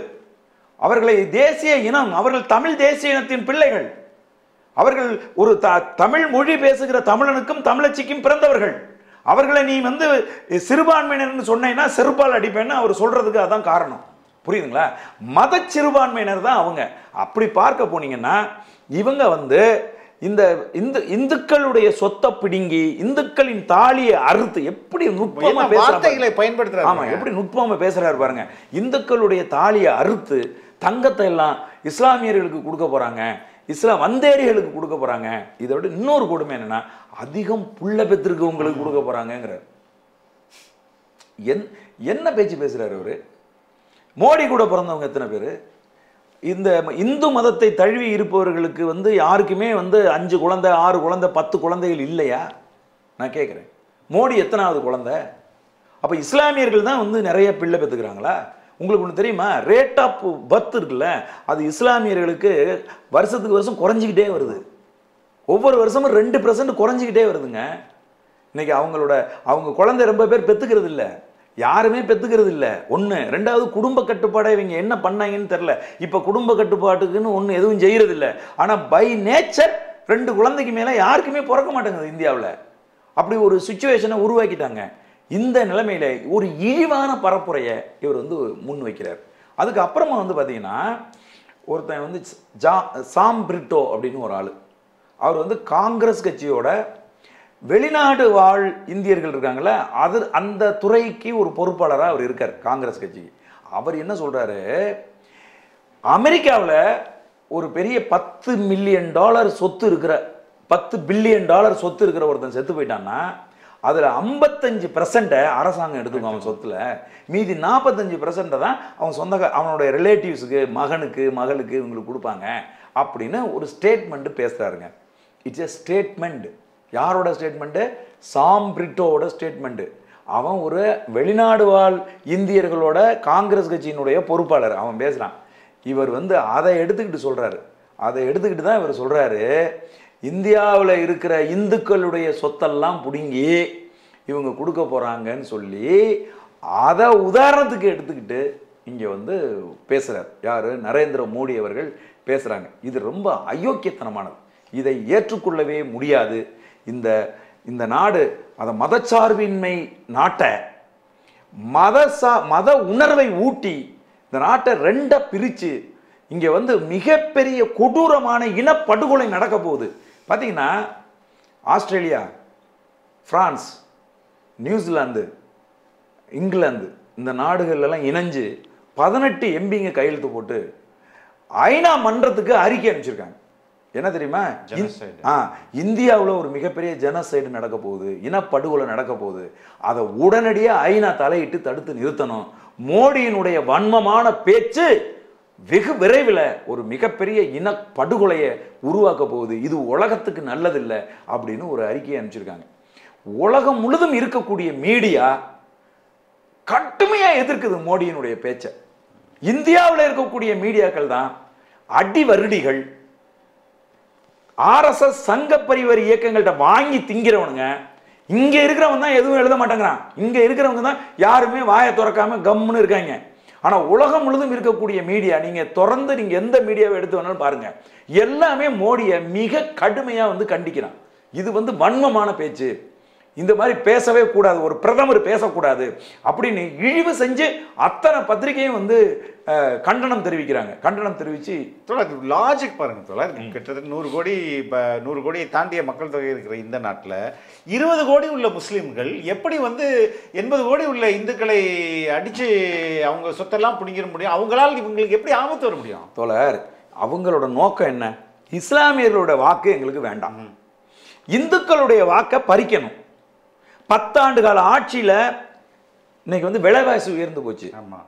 அவர்களை தேசிய இனம், அவர்கள் தமிழ் தேசிய இனத்தின் பிள்ளைகள். அவர்கள் ஒரு தமிழ் மொழி பேசுகிற தமிழனுக்கும் தமிழச்சிக்கும் பிறந்தவர்கள். அவர்களை நீ வந்து சிறுபான்மையினர் சொன்னீங்கன்னா செருப்பால் அடிப்பேன்னு அவர் சொல்றதுக்கு அதான் காரணம். புரியுதுங்களா? மத சிறுபான்மையினர் தான் அவங்க. அப்படி பார்க்க போனீங்கன்னா இவங்க வந்து இந்த இந்துக்களுடைய சொத்தை பிடுங்கி இந்துக்களின் தாலியை அறுத்து எப்படி நுட்பமா பயன்படுத்துறாரு. ஆமா, எப்படி நுட்பமா பேசுறாரு பாருங்க. இந்துக்களுடைய தாலியை அறுத்து தங்கத்தை எல்லாம் இஸ்லாமியர்களுக்கு கொடுக்க போறாங்க, இஸ்லாம் வந்தேரிகளுக்கு கொடுக்க போறாங்க. இதை விட இன்னொரு கொடுமை என்னன்னா, அதிகம் புள்ள பெற்றிருக்கவங்களுக்கு கொடுக்க போறாங்கிறார். என்ன பேச்சு பேசுறாரு அவரு? மோடி கூட பிறந்தவங்க எத்தனை பேரு? இந்த இந்து மதத்தை தழுவி இருப்பவர்களுக்கு வந்து யாருக்குமே வந்து 5 குழந்தை 6 குழந்தை 10 குழந்தைகள் இல்லையா? நான் கேட்குறேன். மோடி எத்தனாவது குழந்தை? அப்போ இஸ்லாமியர்கள் தான் வந்து நிறைய பிள்ளை பெற்றுக்கிறாங்களா? உங்களுக்கு ஒன்று தெரியுமா? ரேட் ஆஃப் பர்த் இருக்குல்ல, அது இஸ்லாமியர்களுக்கு வருஷத்துக்கு வருஷம் குறைஞ்சிக்கிட்டே வருது. ஒவ்வொரு வருஷமும் 2% குறைஞ்சிக்கிட்டே வருதுங்க. இன்னைக்கு அவங்க குழந்தை ரொம்ப பேர் பெற்றுக்கிறது இல்லை, யாருமே பெற்றுக்கிறது இல்லை. ஒன்று. ரெண்டாவது, குடும்ப கட்டுப்பாடை இவங்க என்ன பண்ணாங்கன்னு தெரில. இப்போ குடும்ப கட்டுப்பாட்டுக்குன்னு ஒன்று எதுவும் செய்யறது இல்லை. ஆனால் பை நேச்சர் 2 குழந்தைக்கு மேலே யாருக்குமே பிறக்க மாட்டேங்குது இந்தியாவில். அப்படி ஒரு சுச்சுவேஷனை உருவாக்கிட்டாங்க. இந்த நிலைமையில ஒரு இழிவான பரப்புரையை இவர் வந்து முன் வைக்கிறார். அதுக்கு அப்புறமா வந்து பார்த்தீங்கன்னா ஒருத்தன் வந்து சாம் பிரிட்டோ அப்படின்னு ஒரு ஆள். அவர் வந்து காங்கிரஸ் கட்சியோட வெளிநாடு வாழ் இந்தியர்கள் இருக்காங்களே, அந்த துறைக்கு ஒரு பொறுப்பாளராக அவர் இருக்கார் காங்கிரஸ் கட்சிக்கு. அவர் என்ன சொல்றாரு, அமெரிக்காவில் ஒரு பெரிய $10 மில்லியன் சொத்து இருக்கிற $10 பில்லியன் சொத்து இருக்கிற ஒருத்தன் செத்து போயிட்டான்னா அதில் 55% அரசாங்கம் எடுத்துக்கும் அவன் சொத்துல. மீதி 45% தான் அவன் அவனுடைய ரிலேட்டிவ்ஸுக்கு, மகனுக்கு, மகளுக்கு இவங்களுக்கு கொடுப்பாங்க அப்படின்னு ஒரு ஸ்டேட்மெண்ட் பேசுறாருங்க. It's a statement. யாரோட ஸ்டேட்மெண்ட்டு? சாம் பிரிட்டோட ஸ்டேட்மெண்ட்டு. அவன் ஒரு வெளிநாடு வாழ் இந்தியர்களோட காங்கிரஸ் கட்சியினுடைய பொறுப்பாளர். அவன் பேசுகிறான். இவர் வந்து அதை எடுத்துக்கிட்டு சொல்கிறாரு. அதை எடுத்துக்கிட்டு தான் இவர் சொல்கிறாரு, இந்தியாவில் இருக்கிற இந்துக்களுடைய சொத்தெல்லாம் பிடுங்கி இவங்க கொடுக்க போகிறாங்கன்னு சொல்லி அதை உதாரணத்துக்கு எடுத்துக்கிட்டு இங்கே வந்து பேசுகிறார். யார்? நரேந்திர மோடி அவர்கள் பேசுகிறாங்க. இது ரொம்ப அயோக்கியத்தனமானது. இதை ஏற்றுக்கொள்ளவே முடியாது. இந்த நாடு அதை மதச்சார்பின்மை நாட்டை மத உணர்வை ஊட்டி இந்த நாட்டை 2 பிரித்து இங்கே வந்து மிகப்பெரிய கொடூரமான இனப்படுகொலை நடக்க போகுது. பார்த்தீங்கன்னா ஆஸ்திரேலியா, பிரான்ஸ், நியூசிலாந்து, இங்கிலாந்து இந்த நாடுகள்லாம் இணைஞ்சு 18 எம்பிங்க கையெழுத்து போட்டு ஐநா மன்றத்துக்கு அறிக்கை அனுப்பிச்சிருக்காங்க. என்ன தெரியுமா? இந்தியாவில் ஒரு மிகப்பெரிய ஜெனசைடு நடக்க போகுது, இனப்படுகொலை நடக்க போகுது. அதை உடனடியாக ஐநா தலையிட்டு தடுத்து நிறுத்தணும். மோடியினுடைய வன்மமான பேச்சு வெகு விரைவில் ஒரு மிகப்பெரிய இனப்படுகொலையை உருவாக்க போகுது. இது உலகத்துக்கு நல்லதில்லை அப்படின்னு ஒரு அறிக்கையை அனுப்பிச்சிருக்காங்க. உலகம் முழுதும் இருக்கக்கூடிய மீடியா கடுமையாக எதிர்க்குது மோடியினுடைய பேச்சை. இந்தியாவில் இருக்கக்கூடிய மீடியாக்கள் தான் அடி வருடிகள். RSS சங்க பரிவார இயக்கங்கள்ட்ட வாங்கி திங்கிறவனுங்க. இங்க இருக்கிறவங்க தான் எதுவும் எழுத மாட்டேங்கிறான். இங்க இருக்கிறவங்க தான் யாருமே வாயை திறக்காம கம்முன்னு இருக்காங்க. ஆனால் உலகம் முழுதும் இருக்கக்கூடிய மீடியா நீங்கள் தொடர்ந்து நீங்கள் எந்த மீடியாவை எடுத்து வேணாலும் பாருங்க, எல்லாமே மோடியை மிக கடுமையாக வந்து கண்டிக்கிறான். இது வந்து வன்மமான பேச்சு, இந்த மாதிரி பேசவே கூடாது, ஒரு பிரதமர் பேசக்கூடாது அப்படின்னு இழிவு செஞ்சு அத்தனை பத்திரிகையும் வந்து கண்டனம் தெரிவிக்கிறாங்க. கண்டனம் தெரிவித்து லாஜிக் பாருங்க தோழர், கிட்டத்தட்ட 100 கோடி 100 கோடியை தாண்டிய மக்கள் தொகை இருக்கிற இந்த நாட்டில் 20 கோடி உள்ள முஸ்லீம்கள் எப்படி வந்து 80 கோடி உள்ள இந்துக்களை அடித்து அவங்க சொத்தெல்லாம் பிடிங்கிற முடியும்? அவங்களால் இவங்களுக்கு எப்படி ஆபத்து வர முடியும்? தோழர், அவங்களோட நோக்கம் என்ன? இஸ்லாமியர்களோட வாக்கு எங்களுக்கு வேண்டாம், இந்துக்களுடைய வாக்கை பறிக்கணும். 10 ஆண்டு கால ஆட்சியில் இன்னைக்கு வந்து விலைவாசி உயர்ந்து போச்சு. ஆமாம்,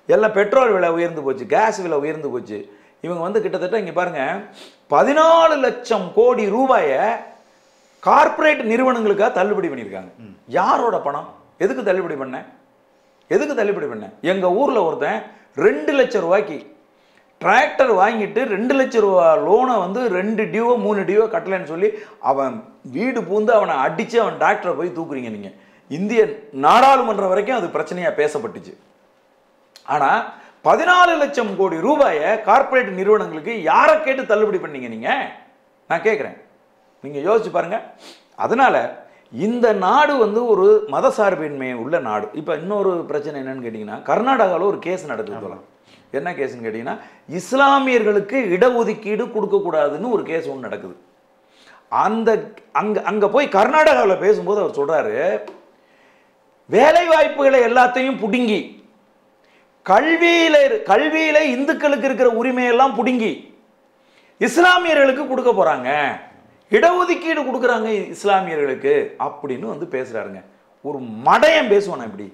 எல்லாம் பெட்ரோல் விலை உயர்ந்து போச்சு, கேஸ் விலை உயர்ந்து போச்சு. இவங்க வந்து கிட்டத்தட்ட இங்கே பாருங்க 14 லட்சம் கோடி ரூபாயை கார்ப்பரேட் நிறுவனங்களுக்காக தள்ளுபடி பண்ணியிருக்காங்க. யாரோட பணம்? எதுக்கு தள்ளுபடி பண்ண? எதுக்கு தள்ளுபடி பண்ண? எங்கள் ஊரில் ஒருத்தன் 2 லட்சம் ரூபாய்க்கு டிராக்டர் வாங்கிட்டு 2 லட்சம் ரூபா லோனை வந்து 2 டியூவோ 3 டியூவோ கட்டலைன்னு சொல்லி அவன் வீடு பூந்து அவனை அடித்து அவன் டிராக்டரை போய் தூக்குறீங்க நீங்கள். இந்திய நாடாளுமன்றம் வரைக்கும் அது பிரச்சனையாக பேசப்பட்டுச்சு. ஆனால் 14 லட்சம் கோடி ரூபாயை கார்ப்பரேட் நிறுவனங்களுக்கு யாரை கேட்டு தள்ளுபடி பண்ணீங்க நீங்கள்? நான் கேட்குறேன், நீங்கள் யோசிச்சு பாருங்க. அதனால இந்த நாடு வந்து ஒரு மதசார்பின்மை உள்ள நாடு. இப்போ இன்னொரு பிரச்சனை என்னன்னு கேட்டிங்கன்னா, கர்நாடகாவில் ஒரு கேஸ் நடக்குது. என்ன கேஸ்ன்னு கேட்டிங்கன்னா, இஸ்லாமியர்களுக்கு இடஒதுக்கீடு கொடுக்கக்கூடாதுன்னு ஒரு கேஸ் ஒன்று நடக்குது. அங்கே போய் கர்நாடகாவில் பேசும்போது அவர் சொல்கிறாரு, வேலை வாய்ப்புகளை எல்லாத்தையும் புடுங்கி, கல்வியில இந்துக்களுக்கு இருக்கிற உரிமையெல்லாம் புடுங்கி இஸ்லாமியர்களுக்கு கொடுக்க போகிறாங்க, இடஒதுக்கீடு கொடுக்குறாங்க இஸ்லாமியர்களுக்கு அப்படின்னு வந்து பேசுகிறாருங்க. ஒரு மடையம் பேசுவானா இப்படி?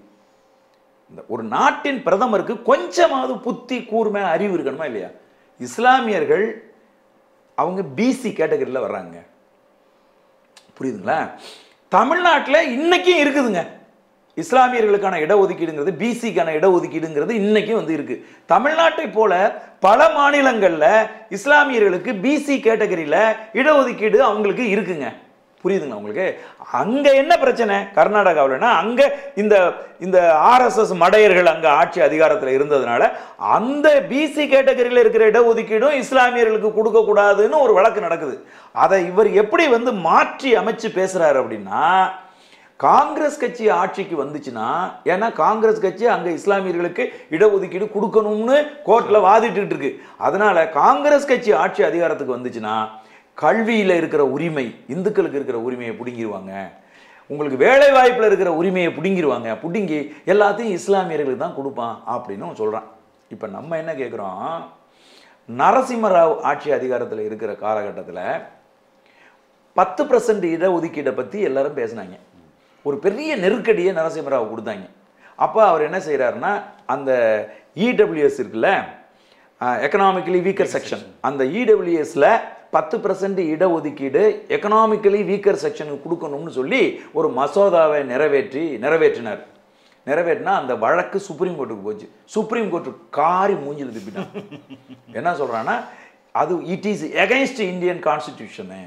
இந்த ஒரு நாட்டின் பிரதமருக்கு கொஞ்சமாவது புத்தி கூர்மை அறிவு இருக்கணுமா இல்லையா? இஸ்லாமியர்கள் அவங்க பிசி கேட்டகரியில் வர்றாங்க, புரியுதுங்களா? தமிழ்நாட்டில் இன்னைக்கும் இருக்குதுங்க இஸ்லாமியர்களுக்கான இடஒதுக்கீடுங்கிறது, பிசிக்கான இடஒதுக்கீடுங்கிறது இன்னைக்கும் வந்து இருக்கு. தமிழ்நாட்டை போல பல மாநிலங்களில் இஸ்லாமியர்களுக்கு பிசி கேட்டகரியில் இடஒதுக்கீடு அவங்களுக்கு இருக்குங்க, புரியுதுங்களா உங்களுக்கு? அங்க என்ன பிரச்சனை கர்நாடகாவில்னா, அங்க இந்த ஆர்எஸ்எஸ் மடையர்கள் அங்க ஆட்சி அதிகாரத்தில் இருந்ததுனால அந்த பிசி கேட்டகரியில் இருக்கிற இடஒதுக்கீடும் இஸ்லாமியர்களுக்கு கொடுக்க கூடாதுன்னு ஒரு வழக்கு நடக்குது. அதை இவர் எப்படி வந்து மாற்றி அமைச்சு பேசுறாரு அப்படின்னா, காங்கிரஸ் கட்சி ஆட்சிக்கு வந்துச்சுன்னா, ஏன்னா காங்கிரஸ் கட்சி அங்க இஸ்லாமியர்களுக்கு இடஒதுக்கீடு கொடுக்கணும்னு கோர்ட்ல வாதிட்டு இருக்கு. அதனால காங்கிரஸ் கட்சி ஆட்சி அதிகாரத்துக்கு வந்துச்சுன்னா கல்வியில் இருக்கிற உரிமை, இந்துக்களுக்கு இருக்கிற உரிமையை பிடுங்கிடுவாங்க, உங்களுக்கு வேலை வாய்ப்பில் இருக்கிற உரிமையை பிடுங்கிடுவாங்க, பிடுங்கி எல்லாத்தையும் இஸ்லாமியர்களுக்கு தான் கொடுப்பான் அப்படின்னு சொல்கிறான். இப்போ நம்ம என்ன கேட்குறோம், நரசிம்மராவ் ஆட்சி அதிகாரத்தில் இருக்கிற காலகட்டத்தில் 10% இடஒதுக்கீடை பற்றி எல்லாரும் பேசினாங்க. ஒரு பெரிய நெருக்கடியை நரசிம்மராவ் கொடுத்தாங்க. அப்போ அவர் என்ன செய்கிறாருன்னா, அந்த இடபிள்யூஎஸ் இருக்குல்ல, எக்கனாமிக்கலி வீக்கர் செக்ஷன், அந்த இடபிள்யூஎஸில் 10% இடஒதுக்கீடு எக்கனாமிக்கலி வீக்கர் செக்ஷனுக்கு கொடுக்கணும்னு சொல்லி ஒரு மசோதாவை நிறைவேற்றினார். நிறைவேற்றினா அந்த வழக்கு சுப்ரீம் கோர்ட்டுக்கு போச்சு. சுப்ரீம் கோர்ட்டு காரி மூஞ்சில் திப்பிட்டான். என்ன சொல்றான்னா, அது it is against Indian constitution,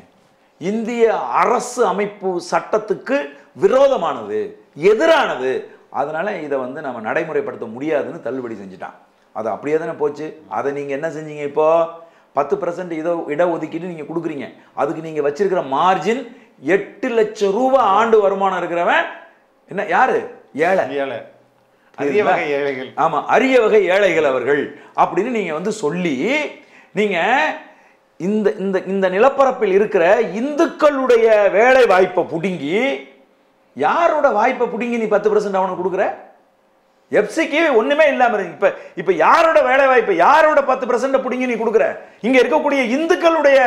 இந்திய அரசு அமைப்பு சட்டத்துக்கு விரோதமானது, எதிரானது, அதனால இதை வந்து நம்ம நடைமுறைப்படுத்த முடியாதுன்னு தள்ளுபடி செஞ்சுட்டான். அது அப்படியே தானே போச்சு. அதை நீங்க என்ன செஞ்சீங்க? இப்போ 10% இடஒதுக்கீடு நீங்க கொடுக்குறீங்க, அதுக்கு நீங்க வச்சிருக்கிற மார்ஜின் 8 லட்சம் ரூபாய் ஆண்டு வருமானம் இருக்கிறவன் என்ன யாரு? ஏழை, அரிய வகை ஏழைகள். ஆமா, அரிய வகை ஏழைகள் அவர்கள் அப்படின்னு நீங்க வந்து சொல்லி, நீங்க இந்த இந்த இந்த நிலப்பரப்பில் இருக்கிற இந்துக்களுடைய வேலை வாய்ப்பை புடுங்கி, யாரோட வாய்ப்பை புடுங்கி நீ 10% அவனுக்கு கொடுக்குற? எப்சிக்கு ஒண்ணுமே இல்லாம இருக்கு. இப்ப யாரோட வேலை வாய்ப்பு, யாரோட 10% புடுங்கி நீ கொடுக்குற? இங்க இருக்கக்கூடிய இந்துக்களுடைய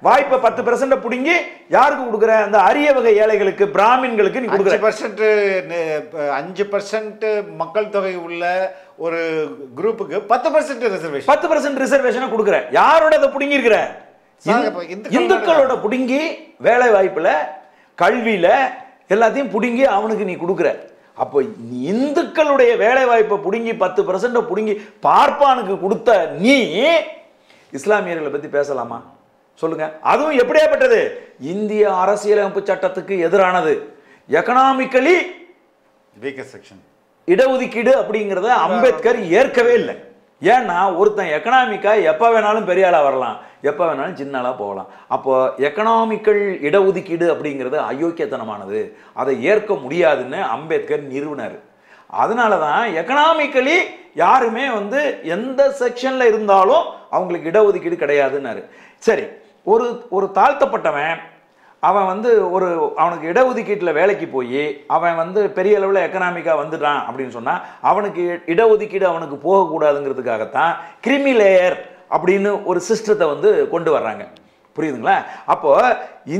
வாய்ப்பை 10% புடுங்கி யாருக்கு கொடுக்குற? அந்த அரிய வகை ஏழைகளுக்கு, பிராமின்களுக்கு நீ கொடுக்குற. 5% மக்கள் தொகை உள்ள ஒரு குரூப்புக்கு 10% ரிசர்வேஷன், 10% ரிசர்வேஷனை கொடுக்குற. யாரோட அதை புடுங்கி இருக்கிற? இந்துக்களோட புடுங்கி வேலை வாய்ப்புல, கல்வியில எல்லாத்தையும் புடுங்கி அவனுக்கு நீ கொடுக்குற. அப்போ இந்துக்களுடைய வேலை வாய்ப்பை புடுங்கி 10% புடுங்கி பார்ப்பானுக்கு கொடுத்த நீ இஸ்லாமியர்களை பத்தி பேசலாமா? சொல்லுங்க. அதுவும் எப்படியாப்பட்டது? இந்திய அரசியலமைப்பு சட்டத்துக்கு எதிரானது, எக்கனாமிக்கலி வீக்கர் செக்ஷன். இடஒதுக்கீடு அப்படிங்கிறத அம்பேத்கர் ஏற்கவே இல்லை. ஏன்னா ஒருத்தன் எக்கனாமிக்கா எப்போ வேணாலும் பெரிய ஆளாக வரலாம், எப்போ வேணாலும் சின்ன ஆளாக போகலாம். அப்போ எக்கனாமிக்கல் இடஒதுக்கீடு அப்படிங்கிறது அயோக்கியத்தனமானது, அதை ஏற்க முடியாதுன்னு அம்பேத்கர் நிறுவினார். அதனால தான் எக்கனாமிக்கலி யாருமே வந்து எந்த செக்ஷனில் இருந்தாலும் அவங்களுக்கு இடஒதுக்கீடு கிடையாதுன்னாரு. சரி, ஒரு தாழ்த்தப்பட்டவன் அவன் வந்து அவனுக்கு இடஒதுக்கீட்டில் வேலைக்கு போய் அவன் வந்து பெரிய அளவில் எக்கனாமிக்காக வந்துட்டான் அப்படின்னு சொன்னால் அவனுக்கு இடஒதுக்கீடு அவனுக்கு போகக்கூடாதுங்கிறதுக்காகத்தான் கிரிமி லேயர் அப்படின்னு ஒரு சிஸ்டத்தை வந்து கொண்டு வர்றாங்க. புரியுதுங்களா? அப்போ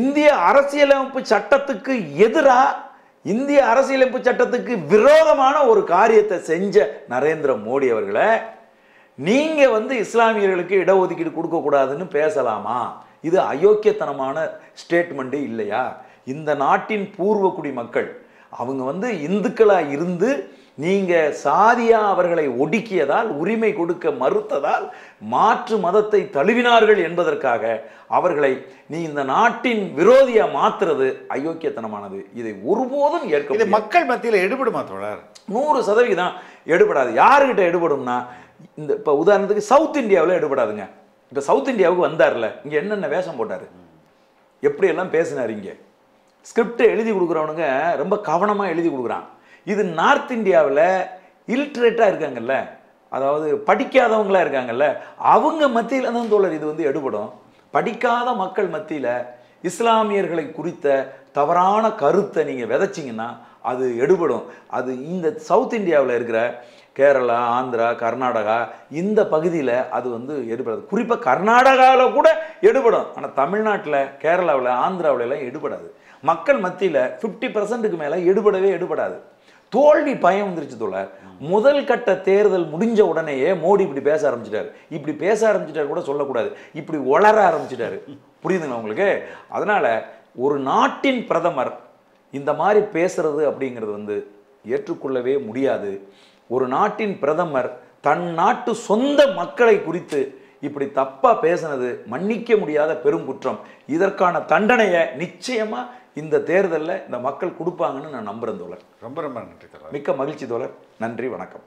இந்திய அரசியலமைப்பு சட்டத்துக்கு எதிராக, இந்திய அரசியலமைப்பு சட்டத்துக்கு விரோதமான ஒரு காரியத்தை செஞ்ச நரேந்திர மோடி அவர்களை நீங்க வந்து இஸ்லாமியர்களுக்கு இடஒதுக்கீடு கொடுக்கக்கூடாதுன்னு பேசலாமா? இது அயோக்கியத்தனமான ஸ்டேட்மெண்ட் இல்லையா? இந்த நாட்டின் பூர்வக்குடி மக்கள் அவங்க வந்து இந்துக்களா இருந்து நீங்க சாதியா அவர்களை ஒடுக்கியதால், உரிமை கொடுக்க மறுத்ததால், மாற்று மதத்தை தழுவினார்கள் என்பதற்காக அவர்களை நீ இந்த நாட்டின் விரோதியா மாத்துறது அயோக்கியத்தனமானது. இதை ஒருபோதும் ஏற்க முடியாது. மக்கள் மத்தியில் எடுபடுமா தோழர்? 100% எடுபடாது. யாருக்கிட்ட எடுபடும்னா, இந்த இப்போ உதாரணத்துக்கு சவுத் இந்தியாவில் எடுபடாதுங்க. இப்போ சவுத் இந்தியாவுக்கு வந்தார்ல, இங்கே என்னென்ன வேஷம் போட்டார், எப்படியெல்லாம் பேசினார், இங்கே ஸ்கிரிப்ட் எழுதி கொடுக்குறவனுங்க ரொம்ப கவனமாக எழுதி கொடுக்குறான். இது நார்த் இந்தியாவில் இலிட்ரேட்டாக இருக்காங்கல்ல, அதாவது படிக்காதவங்களா இருக்காங்கல்ல, அவங்க மத்தியில் தான் தோழர் இது வந்து எடுபடும். படிக்காத மக்கள் மத்தியில் இஸ்லாமியர்களை குறித்த தவறான கருத்தை நீங்கள் விதைச்சிங்கன்னா அது எடுபடும். அது இந்த சவுத் இந்தியாவில் இருக்கிற கேரளா, ஆந்திரா, கர்நாடகா இந்த பகுதியில் அது வந்து எடுபடாது. குறிப்பாக கர்நாடகாவில் கூட எடுபடும். ஆனால் தமிழ்நாட்டில், கேரளாவில், ஆந்திராவில் எல்லாம் எடுபடாது. மக்கள் மத்தியில் 50%க்கு மேலே எடுபடாது. தோல்வி பயம் வந்துருச்சு தோழர். முதல் கட்ட தேர்தல் முடிஞ்ச உடனேயே மோடி இப்படி பேச ஆரம்பிச்சிட்டாரு. இப்படி பேச ஆரம்பிச்சிட்டாரு கூட சொல்லக்கூடாது, இப்படி வளர ஆரம்பிச்சிட்டாரு. புரியுதுங்களா உங்களுக்கு? அதனால ஒரு நாட்டின் பிரதமர் இந்த மாதிரி பேசுறது அப்படிங்கிறது வந்து ஏற்றுக்கொள்ளவே முடியாது. ஒரு நாட்டின் பிரதமர் தன் நாட்டு சொந்த மக்களை குறித்து இப்படி தப்பா பேசினது மன்னிக்க முடியாத பெரும் குற்றம். இதற்கான தண்டனையை நிச்சயமா இந்த தேர்தலில் இந்த மக்கள் கொடுப்பாங்கன்னு நான் நம்புறேன் தோழர். ரொம்ப ரொம்ப நன்றி தோழர். மிக்க மகிழ்ச்சி தோழர். நன்றி, வணக்கம்.